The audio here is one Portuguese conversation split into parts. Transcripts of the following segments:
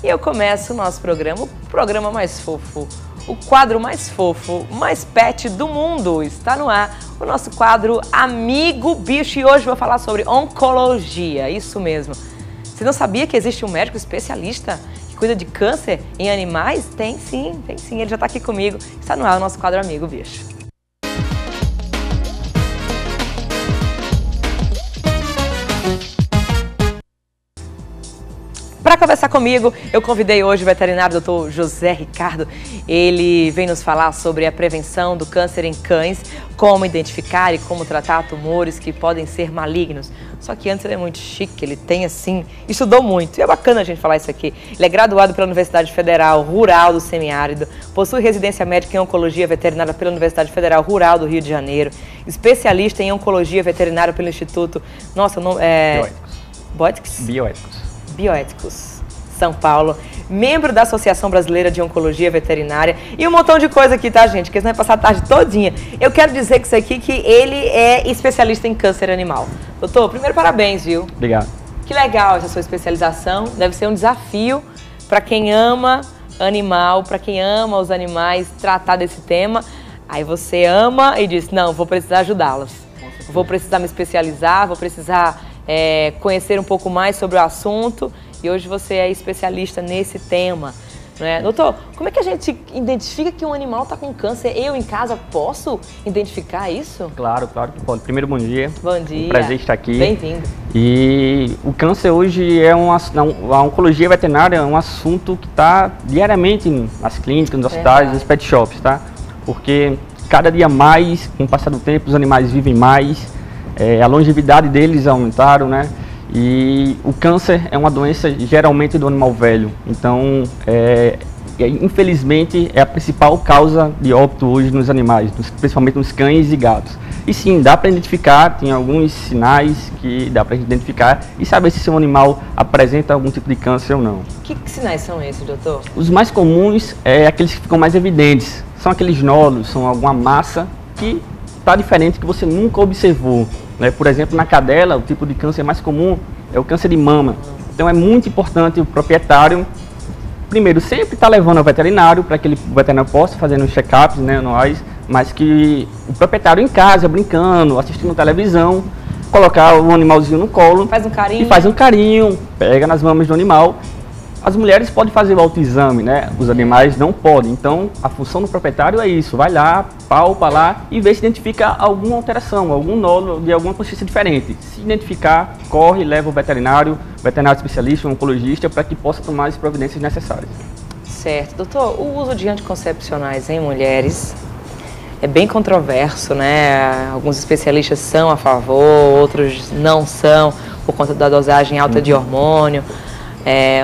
E eu começo o nosso programa, o programa mais fofo, o quadro mais fofo, mais pet do mundo. Está no ar o nosso quadro Amigo Bicho e hoje vou falar sobre oncologia, isso mesmo. Você não sabia que existe um médico especialista que cuida de câncer em animais? Tem sim, ele já está aqui comigo. Está no ar o nosso quadro Amigo Bicho. Para conversar comigo, eu convidei hoje o veterinário Dr. José Ricardo. Ele vem nos falar sobre a prevenção do câncer em cães, como identificar e como tratar tumores que podem ser malignos. Só que antes ele é muito chique, ele tem assim, estudou muito. E é bacana a gente falar isso aqui. Ele é graduado pela Universidade Federal Rural do Semiárido, possui residência médica em oncologia veterinária pela Universidade Federal Rural do Rio de Janeiro, especialista em oncologia veterinária pelo Instituto... Nossa, o nome é... Bioéticos, São Paulo, membro da Associação Brasileira de Oncologia Veterinária e um montão de coisa aqui, tá, gente? Que senão vai passar a tarde todinha. Eu quero dizer que isso aqui, que ele é especialista em câncer animal. Doutor, primeiro parabéns, viu? Obrigado. Que legal essa sua especialização. Deve ser um desafio para quem ama animal, para quem ama os animais, tratar desse tema. Aí você ama e diz, não, vou precisar ajudá-los. Vou precisar me especializar, vou precisar... conhecer um pouco mais sobre o assunto e hoje você é especialista nesse tema, né? Doutor, como é que a gente identifica que um animal está com câncer? Eu em casa posso identificar isso? Claro que pode. Primeiro, bom dia. Bom dia. Um prazer estar aqui. Bem-vindo. E o câncer hoje é a oncologia veterinária é um assunto que está diariamente nas clínicas, nos hospitais, nos pet shops, tá? Porque cada dia mais, com o passar do tempo, os animais vivem mais. A longevidade deles aumentaram, né? E o câncer é uma doença geralmente do animal velho. Então, infelizmente, é a principal causa de óbito hoje nos animais, principalmente nos cães e gatos. E sim, dá para identificar, tem alguns sinais que dá para identificar e saber se seu animal apresenta algum tipo de câncer ou não. Que sinais são esses, doutor? Os mais comuns aqueles que ficam mais evidentes. São aqueles nódulos, são alguma massa que está diferente, que você nunca observou. Por exemplo, na cadela, o tipo de câncer mais comum é o câncer de mama. Então é muito importante o proprietário, primeiro, sempre estar levando ao veterinário, para que o veterinário possa fazer uns check-ups, anuais, mas que o proprietário em casa, brincando, assistindo televisão, colocar o animalzinho no colo. Faz um carinho. E faz um carinho, pega nas mamas do animal. As mulheres podem fazer o autoexame, né? Os animais não podem. Então, a função do proprietário é isso. Vai lá, palpa lá e vê se identifica alguma alteração, algum nódulo de alguma consistência diferente. Se identificar, corre, leva o veterinário especialista, um oncologista, para que possa tomar as providências necessárias. Certo. Doutor, o uso de anticoncepcionais em mulheres é bem controverso, né? Alguns especialistas são a favor, outros não são, por conta da dosagem alta de hormônio.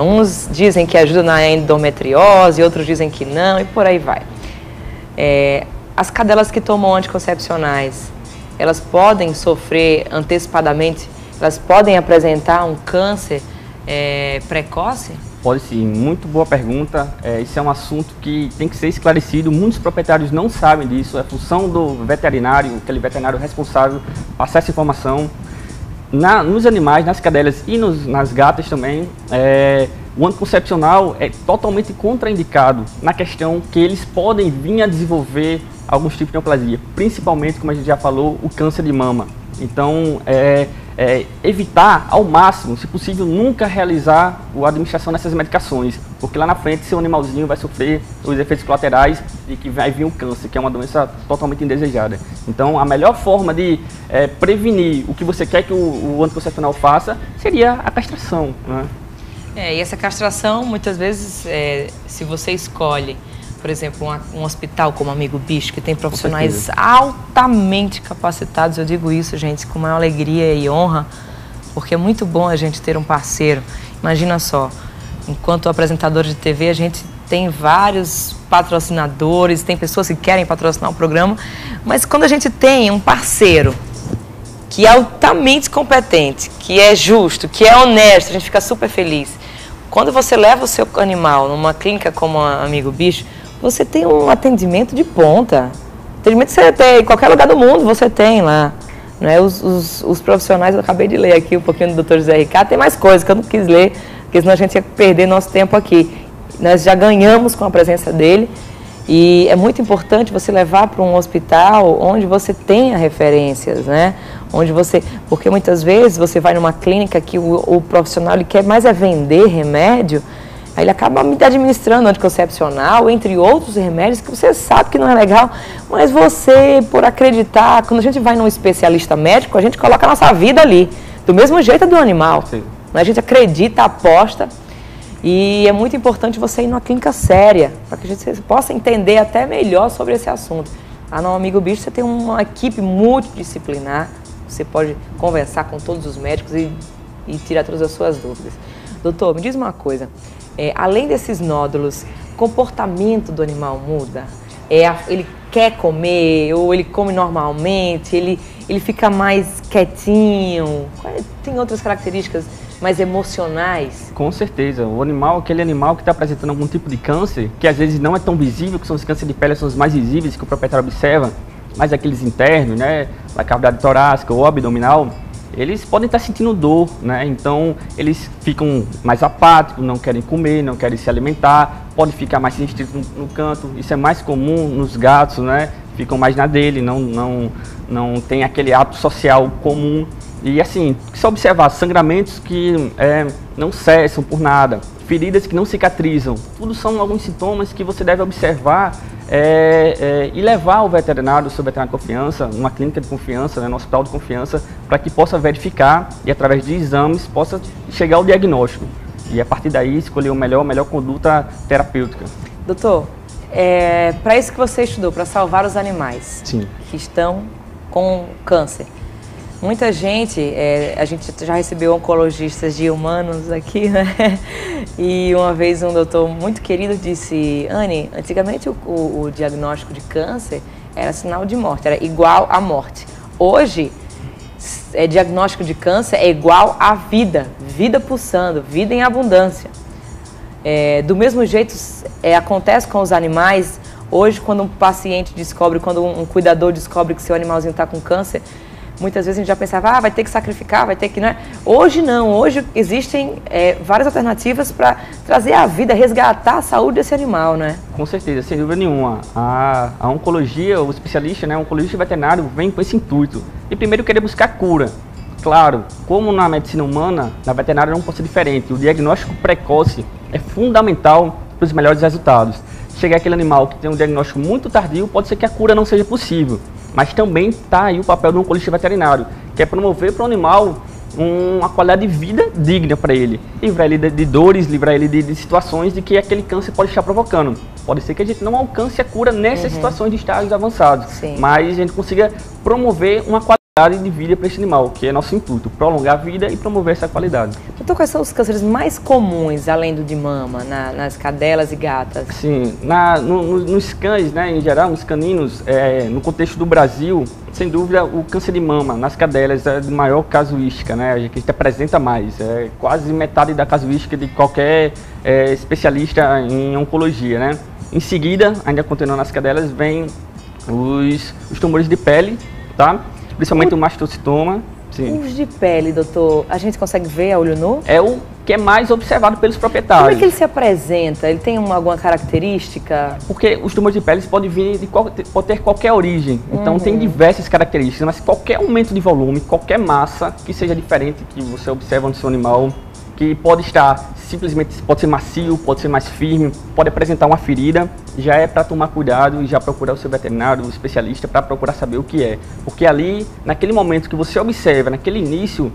Uns dizem que ajuda na endometriose, outros dizem que não, e por aí vai. As cadelas que tomam anticoncepcionais, elas podem sofrer antecipadamente, elas podem apresentar um câncer precoce? Pode sim, muito boa pergunta. Esse é um assunto que tem que ser esclarecido, muitos proprietários não sabem disso, é função do veterinário, aquele veterinário responsável, passar essa informação. Nos animais, nas cadelas e nas gatas também, o anticoncepcional é totalmente contraindicado na questão que eles podem vir a desenvolver alguns tipos de neoplasia, principalmente, como a gente já falou, o câncer de mama. Então, evitar ao máximo, se possível, nunca realizar a administração dessas medicações, porque lá na frente seu animalzinho vai sofrer os efeitos colaterais de que vai vir o câncer, que é uma doença totalmente indesejada. Então, a melhor forma de prevenir o que você quer que o anticoncepcional faça seria a castração, né? E essa castração, muitas vezes, se você escolhe, por exemplo, um hospital como Amigo Bicho, que tem profissionais altamente capacitados, eu digo isso, gente, com maior alegria e honra, porque é muito bom a gente ter um parceiro. Imagina só, enquanto apresentador de TV, a gente tem vários patrocinadores, tem pessoas que querem patrocinar o programa, mas quando a gente tem um parceiro que é altamente competente, que é justo, que é honesto, a gente fica super feliz. Quando você leva o seu animal numa clínica como a Amigo Bicho, você tem um atendimento de ponta. Atendimento que você tem em qualquer lugar do mundo, você tem lá. Né? Os profissionais, eu acabei de ler aqui um pouquinho do Dr. José Ricardo, tem mais coisas que eu não quis ler, porque senão a gente ia perder nosso tempo aqui. Nós já ganhamos com a presença dele e é muito importante você levar para um hospital onde você tenha referências, né? Porque muitas vezes você vai numa clínica que o profissional ele quer mais é vender remédio, aí ele acaba me administrando anticoncepcional, entre outros remédios que você sabe que não é legal, mas você, por acreditar, quando a gente vai num especialista médico, a gente coloca a nossa vida ali, do mesmo jeito do animal. Sim. A gente acredita, aposta, e é muito importante você ir numa clínica séria, para que a gente possa entender até melhor sobre esse assunto. Lá no Amigo Bicho você tem uma equipe multidisciplinar, você pode conversar com todos os médicos e tirar todas as suas dúvidas. Doutor, me diz uma coisa, além desses nódulos, o comportamento do animal muda? Ele quer comer ou ele come normalmente? Ele fica mais quietinho? Tem outras características mais emocionais? Com certeza. O animal, aquele animal que está apresentando algum tipo de câncer, que às vezes não é tão visível, que são os cânceres de pele, são os mais visíveis que o proprietário observa, mas aqueles internos, né, da cavidade torácica ou abdominal, eles podem estar sentindo dor, né? Então eles ficam mais apáticos, não querem comer, não querem se alimentar, pode ficar mais restrito no canto. Isso é mais comum nos gatos, né? Ficam mais na dele, não tem aquele hábito social comum. E assim, só observar sangramentos que não cessam por nada, feridas que não cicatrizam, tudo são alguns sintomas que você deve observar e levar o veterinário, o seu veterinário de confiança, numa clínica de confiança, né, no hospital de confiança, para que possa verificar e através de exames possa chegar ao diagnóstico e a partir daí escolher a melhor conduta terapêutica. Doutor, para isso que você estudou, para salvar os animais. Sim. Que estão com câncer. Muita gente, a gente já recebeu oncologistas de humanos aqui, né? E uma vez um doutor muito querido disse: Anne, antigamente o diagnóstico de câncer era sinal de morte, era igual à morte. Hoje, diagnóstico de câncer é igual à vida, vida pulsando, vida em abundância. Do mesmo jeito, acontece com os animais. Hoje, quando um paciente descobre, quando um cuidador descobre que seu animalzinho está com câncer, muitas vezes a gente já pensava, vai ter que sacrificar, vai ter que... Né? Hoje não, hoje existem várias alternativas para trazer a vida, resgatar a saúde desse animal, né? Com certeza, sem dúvida nenhuma. A oncologia, o especialista, né, o oncologista veterinário vem com esse intuito. E primeiro querer buscar cura. Claro, como na medicina humana, na veterinária não pode ser diferente. O diagnóstico precoce é fundamental para os melhores resultados. Chegar aquele animal que tem um diagnóstico muito tardio, pode ser que a cura não seja possível. Mas também está aí o papel do oncologista veterinário, que é promover para o animal uma qualidade de vida digna para ele. Livrar ele de dores, livrar ele de situações de que aquele câncer pode estar provocando. Pode ser que a gente não alcance a cura nessas situações de estágios avançados, Sim. Mas a gente consiga promover uma qualidade de vida para esse animal, que é nosso intuito, prolongar a vida e promover essa qualidade. Então, quais são os cânceres mais comuns, além do de mama, nas cadelas e gatas? Sim, nos cães, né, em geral, nos caninos, no contexto do Brasil, sem dúvida, o câncer de mama nas cadelas é de maior casuística, né, a gente apresenta mais, quase metade da casuística de qualquer especialista em oncologia, né. Em seguida, ainda continuando nas cadelas, vem os tumores de pele, tá? Principalmente o mastocitoma. Sim. Os de pele, doutor, a gente consegue ver a olho nu? É o que é mais observado pelos proprietários. Como é que ele se apresenta? Ele tem alguma característica? Porque os tumores de pele podem vir pode ter qualquer origem. Então tem diversas características, mas qualquer aumento de volume, qualquer massa que seja diferente que você observa no seu animal, que pode estar simplesmente, pode ser macio, pode ser mais firme, pode apresentar uma ferida, já é para tomar cuidado e já procurar o seu veterinário, o especialista, para procurar saber o que é. Porque ali, naquele momento que você observa, naquele início,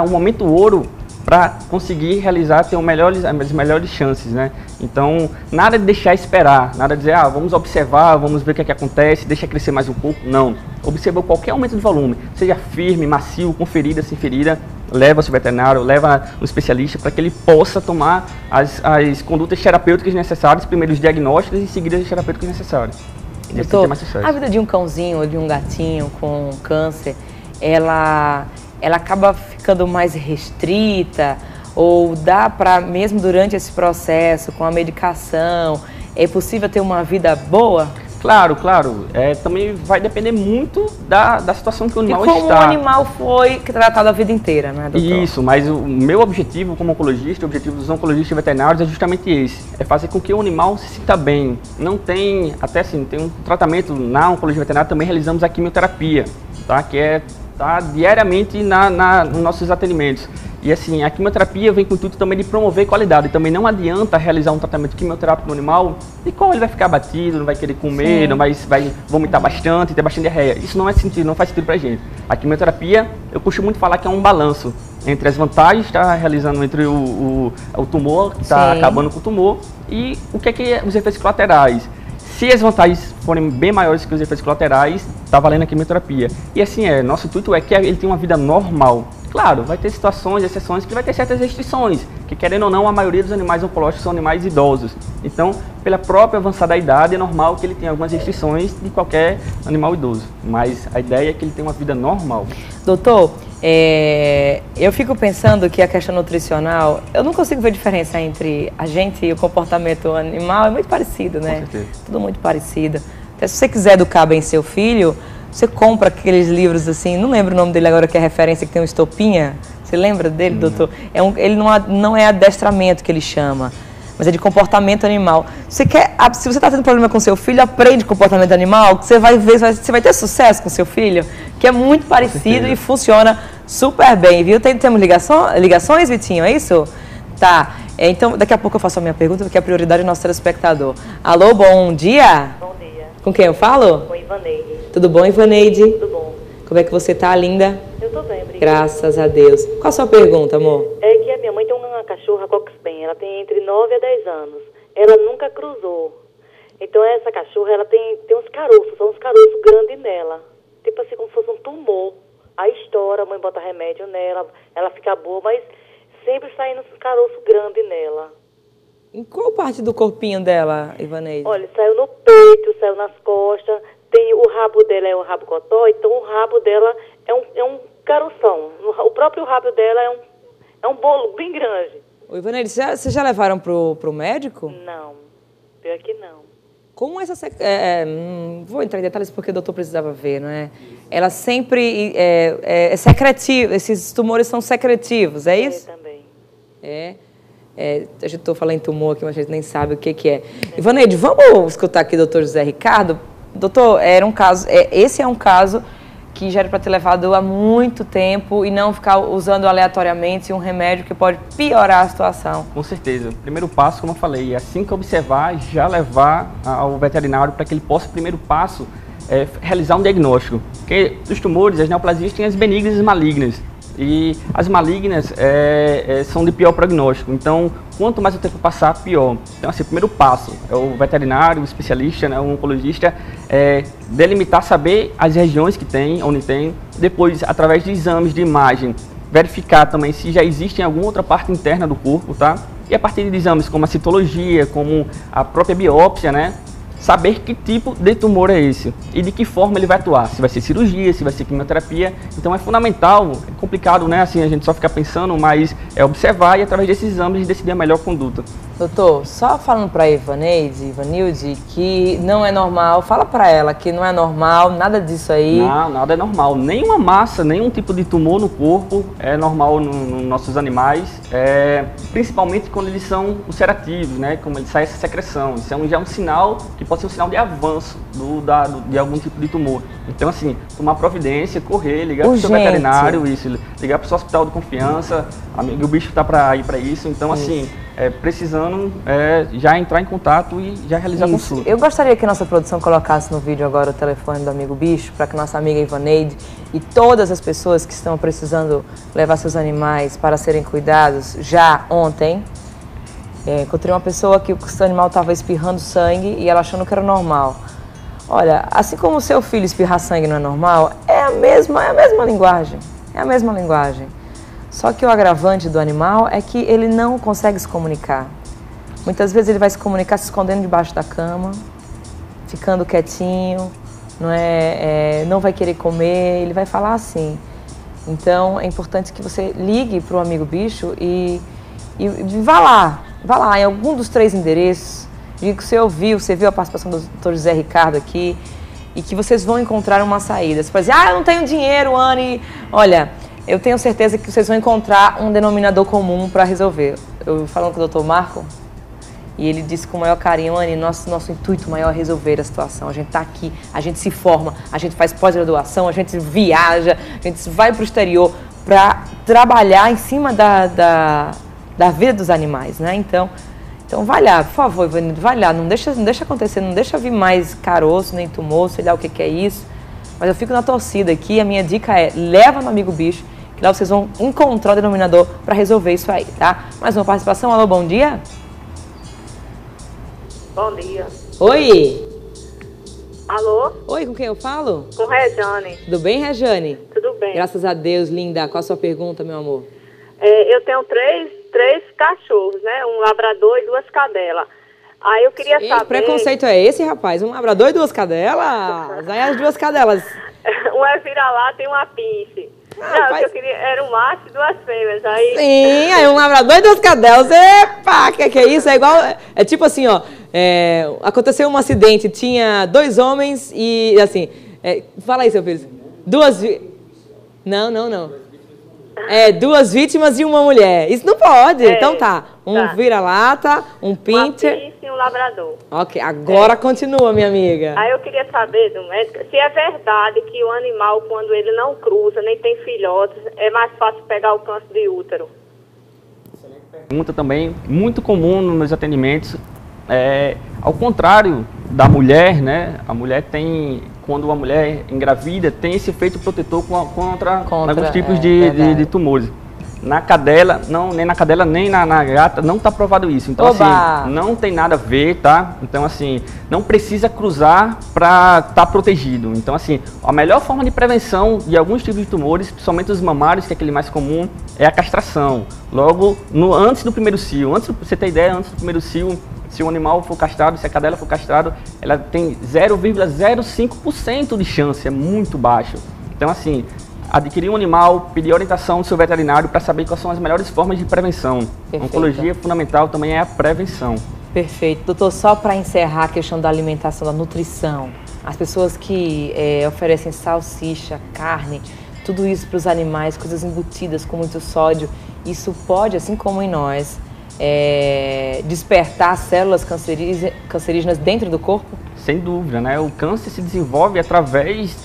o momento ouro para conseguir realizar, ter as melhores chances, né? Então, nada de deixar esperar, nada de dizer, vamos observar, vamos ver o que é que acontece, deixa crescer mais um pouco, não. Observou qualquer aumento de volume, seja firme, macio, com ferida, sem ferida, leva ao seu veterinário, leva um especialista para que ele possa tomar as condutas terapêuticas necessárias, primeiro os diagnósticos e em seguida as terapêuticas necessárias. Doutor, a vida de um cãozinho ou de um gatinho com câncer, ela acaba ficando mais restrita ou dá para, mesmo durante esse processo, com a medicação, é possível ter uma vida boa? Claro, claro. Também vai depender muito da situação que o animal está. E como está. o animal foi tratado a vida inteira, né, doutor? Isso, mas o meu objetivo como oncologista, o objetivo dos oncologistas veterinários é justamente esse. É fazer com que o animal se sinta bem. Não tem, até assim, tem um tratamento na oncologia veterinária, também realizamos a quimioterapia, tá? Que tá diariamente nos nossos atendimentos. E assim, a quimioterapia vem com o intuito também de promover qualidade. Também não adianta realizar um tratamento quimioterápico no animal e qual ele vai ficar abatido, não vai querer comer, não vai vomitar bastante, ter bastante diarreia. Isso não faz sentido pra gente. A quimioterapia, eu costumo muito falar que é um balanço entre as vantagens que está realizando entre o tumor, que está acabando com o tumor, e o que é os efeitos colaterais. Se as vantagens forem bem maiores que os efeitos colaterais, está valendo a quimioterapia. E assim, nosso intuito é que ele tenha uma vida normal. Claro, vai ter situações, exceções, que vai ter certas restrições, que querendo ou não, a maioria dos animais oncológicos são animais idosos. Então, pela própria avançada idade, é normal que ele tenha algumas restrições de qualquer animal idoso. Mas a ideia é que ele tenha uma vida normal. Doutor, eu fico pensando que a questão nutricional, eu não consigo ver diferença entre a gente e o comportamento animal, é muito parecido, né? Com certeza. Tudo muito parecido. Até se você quiser educar bem seu filho, você compra aqueles livros assim, não lembro o nome dele agora, que é referência, que tem um estopinha. Você lembra dele, doutor? Ele não é adestramento que ele chama, mas é de comportamento animal. Se você está tendo problema com seu filho, aprende comportamento animal, que você vai ver, você vai ter sucesso com seu filho, que é muito parecido e funciona super bem, viu? Temos ligações, Vitinho, é isso? Tá. Então, daqui a pouco eu faço a minha pergunta, porque a prioridade é nosso telespectador. Alô, bom dia? Bom dia. Com quem eu falo? Com Ivaneide. Tudo bom, Ivaneide? Tudo bom. Como é que você tá, linda? Eu tô bem, obrigada. Graças a Deus. Qual a sua pergunta, amor? É que a minha mãe tem uma cachorra Coxpen, ela tem entre 9 a 10 anos. Ela nunca cruzou. Então essa cachorra, ela tem uns caroços, são uns caroços grandes nela. Tipo assim, como se fosse um tumor. Aí estoura, a mãe bota remédio nela, ela fica boa, mas sempre saindo uns caroços grandes nela. Em qual parte do corpinho dela, Ivaneide? Olha, saiu no peito, saiu nas costas, tem o rabo dela é um rabo cotó, então o rabo dela é um caroção. O próprio rabo dela é um bolo bem grande. Ô, Ivaneide, vocês já levaram pro médico? Não, pior que não. Como essa... vou entrar em detalhes porque o doutor precisava ver, não é? Ela sempre é secretiva, esses tumores são secretivos, é isso? Também. A gente está falando em tumor aqui, mas a gente nem sabe o que é. Ivaneide, vamos escutar aqui o doutor José Ricardo. Doutor, esse é um caso que já era para ter levado há muito tempo e não ficar usando aleatoriamente um remédio que pode piorar a situação. Com certeza. Primeiro passo, como eu falei, assim que observar, já levar ao veterinário para que ele possa, primeiro passo, realizar um diagnóstico. Porque os tumores, as neoplasias, têm as benignas e as malignas. E as malignas são de pior prognóstico. Então, quanto mais o tempo passar, pior. Então, assim, o primeiro passo é o veterinário, o especialista, né, o oncologista, delimitar, saber as regiões que tem, onde tem. Depois, através de exames de imagem, verificar também se já existe em alguma outra parte interna do corpo, tá? E a partir de exames como a citologia, como a própria biópsia, né? Saber que tipo de tumor é esse e de que forma ele vai atuar, se vai ser cirurgia, se vai ser quimioterapia. Então é fundamental, é complicado, né, assim, a gente só fica pensando, mas é observar e através desses exames decidir a melhor conduta. Doutor, só falando para a Ivanilde, que não é normal, fala para ela que não é normal, nada disso aí. Não, nada é normal, nenhuma massa, nenhum tipo de tumor no corpo é normal nos nossos animais, principalmente quando eles são ulcerativos, né, como ele sai essa secreção, isso já é um sinal que pode ser um sinal de avanço de algum tipo de tumor. Então, assim, tomar providência, correr, ligar para o seu veterinário, ligar para o seu hospital de confiança, o bicho está para ir para isso. Então, assim, precisando já entrar em contato e já realizar a consulta. Eu gostaria que a nossa produção colocasse no vídeo agora o telefone do amigo bicho, para que nossa amiga Ivaneide e todas as pessoas que estão precisando levar seus animais para serem cuidados, já ontem, encontrei uma pessoa que o seu animal estava espirrando sangue e ela achando que era normal. Olha, assim como o seu filho espirrar sangue não é normal, é a mesma linguagem. É a mesma linguagem. Só que o agravante do animal é que ele não consegue se comunicar. Muitas vezes ele vai se comunicar se escondendo debaixo da cama, ficando quietinho, não vai querer comer, ele vai falar assim. Então é importante que você ligue para o amigo bicho e vá lá em algum dos 3 endereços, de que você viu a participação do Dr. José Ricardo aqui, e que vocês vão encontrar uma saída. Você pode dizer, eu não tenho dinheiro, Anne. Olha, eu tenho certeza que vocês vão encontrar um denominador comum para resolver. Eu falando com o Dr. Marco, e ele disse com o maior carinho, Anne, nosso intuito maior é resolver a situação. A gente está aqui, a gente se forma, a gente faz pós-graduação, a gente viaja, a gente vai para o exterior para trabalhar em cima da vida dos animais, né? Então vai lá, por favor, Ivanildo, vai lá, não deixa acontecer, não deixa vir mais caroço, nem tumor, sei lá o que é isso. Mas eu fico na torcida aqui, a minha dica é, leva no Amigo Bicho, que lá vocês vão encontrar o denominador para resolver isso aí, tá? Mais uma participação, alô, bom dia? Bom dia. Oi! Alô? Oi, com quem eu falo? Com Rejane. Tudo bem, Rejane? Tudo bem. Graças a Deus, linda. Qual a sua pergunta, meu amor? Eu tenho três cachorros, né? Um labrador e 2 cadelas. Aí eu queria saber... Que preconceito é esse, rapaz? Um labrador e 2 cadelas? Aí as 2 cadelas... Um é vira-lata e uma pince. Não, o que eu queria era um macho e 2 fêmeas. Aí... Sim, aí um labrador e 2 cadelas. Epa, que é isso? É igual... É tipo assim, ó... aconteceu um acidente, tinha 2 homens e, assim... fala aí, seu filho. 2... Não. 2 vítimas e uma mulher. Isso não pode. Então tá. Um vira-lata, um pincher... Uma pince e um labrador. Ok, agora continua, minha amiga. Aí eu queria saber do médico se é verdade que o animal, quando ele não cruza, nem tem filhotes, é mais fácil pegar o câncer de útero. Pergunta também, muito comum nos meus atendimentos, ao contrário da mulher, né? A mulher tem, quando a mulher engravida, tem esse efeito protetor contra alguns tipos de tumores. Na cadela, nem na cadela, nem na gata, não está provado isso. Então, assim, não tem nada a ver, tá? Então, assim, não precisa cruzar para estar protegido. Então, assim, a melhor forma de prevenção de alguns tipos de tumores, principalmente os mamários, que é aquele mais comum, é a castração. Logo, antes do primeiro cio. Antes, pra você ter ideia, antes do primeiro cio, se o animal for castrado, se a cadela for castrado, ela tem 0,05% de chance, é muito baixo. Então, assim, adquirir um animal, pedir orientação do seu veterinário para saber quais são as melhores formas de prevenção. Perfeito. Oncologia fundamental também é a prevenção. Perfeito. Doutor, só para encerrar a questão da alimentação, da nutrição, as pessoas que oferecem salsicha, carne, tudo isso para os animais, coisas embutidas com muito sódio, isso pode, assim como em nós, despertar células cancerígenas dentro do corpo? Sem dúvida, né? O câncer se desenvolve através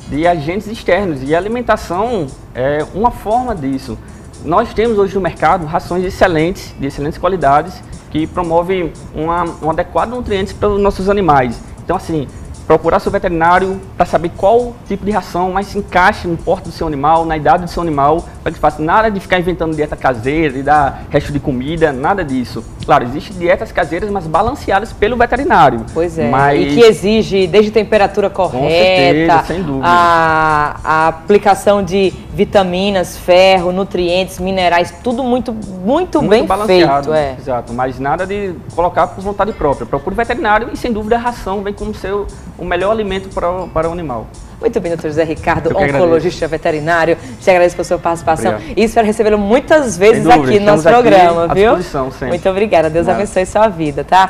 de agentes externos e a alimentação é uma forma disso. Nós temos hoje no mercado rações excelentes, de excelentes qualidades, que promovem um adequado nutrientes para os nossos animais. Então, assim, procurar seu veterinário para saber qual tipo de ração mais se encaixe no porte do seu animal, na idade do seu animal, para que faça nada de ficar inventando dieta caseira, de dar resto de comida, nada disso. Claro, existem dietas caseiras, mas balanceadas pelo veterinário. Pois é, e que exige desde temperatura correta, com certeza, sem dúvida, a aplicação de vitaminas, ferro, nutrientes, minerais, tudo muito bem balanceado, feito. Exato, mas nada de colocar por vontade própria. Procure o veterinário e, sem dúvida, a ração vem como o melhor alimento para o animal. Muito bem, doutor José Ricardo, oncologista veterinário. Te agradeço pela sua participação. Obrigado. E espero recebê-lo muitas vezes aqui no nosso programa, viu? À disposição, sempre. Muito obrigada. Deus abençoe sua vida, tá?